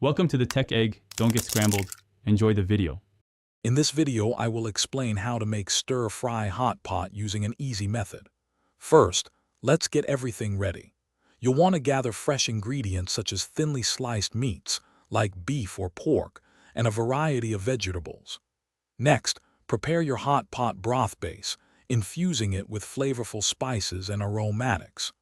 Welcome to the Tech Egg. Don't get scrambled. Enjoy the video. In this video, I will explain how to make stir-fry hot pot using an easy method. First, let's get everything ready. You'll want to gather fresh ingredients such as thinly sliced meats, like beef or pork, and a variety of vegetables. Next, prepare your hot pot broth base, infusing it with flavorful spices and aromatics.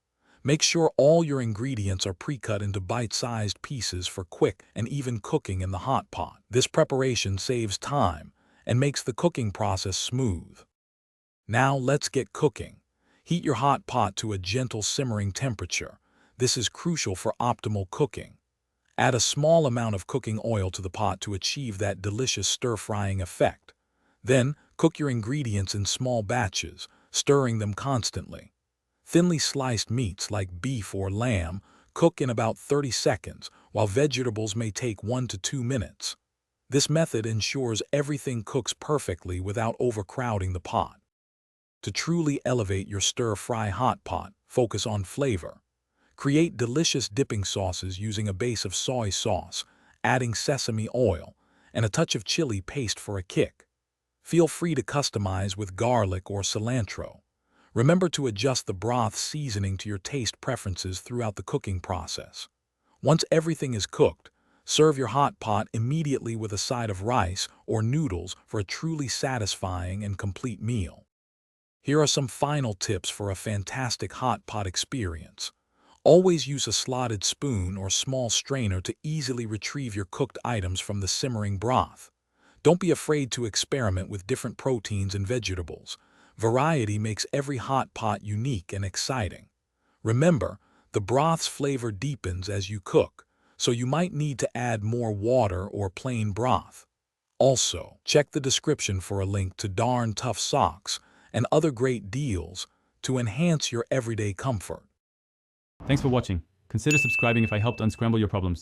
Make sure all your ingredients are pre-cut into bite-sized pieces for quick and even cooking in the hot pot. This preparation saves time and makes the cooking process smooth. Now let's get cooking. Heat your hot pot to a gentle simmering temperature. This is crucial for optimal cooking. Add a small amount of cooking oil to the pot to achieve that delicious stir-frying effect. Then, cook your ingredients in small batches, stirring them constantly. Thinly sliced meats like beef or lamb cook in about 30 seconds, while vegetables may take 1 to 2 minutes. This method ensures everything cooks perfectly without overcrowding the pot. To truly elevate your stir-fry hot pot, focus on flavor. Create delicious dipping sauces using a base of soy sauce, adding sesame oil, and a touch of chili paste for a kick. Feel free to customize with garlic or cilantro. Remember to adjust the broth seasoning to your taste preferences throughout the cooking process. Once everything is cooked, serve your hot pot immediately with a side of rice or noodles for a truly satisfying and complete meal. Here are some final tips for a fantastic hot pot experience. Always use a slotted spoon or small strainer to easily retrieve your cooked items from the simmering broth. Don't be afraid to experiment with different proteins and vegetables. Variety makes every hot pot unique and exciting. Remember, the broth's flavor deepens as you cook, so you might need to add more water or plain broth. Also, check the description for a link to Darn Tough socks and other great deals to enhance your everyday comfort. Thanks for watching. Consider subscribing if I helped unscramble your problems.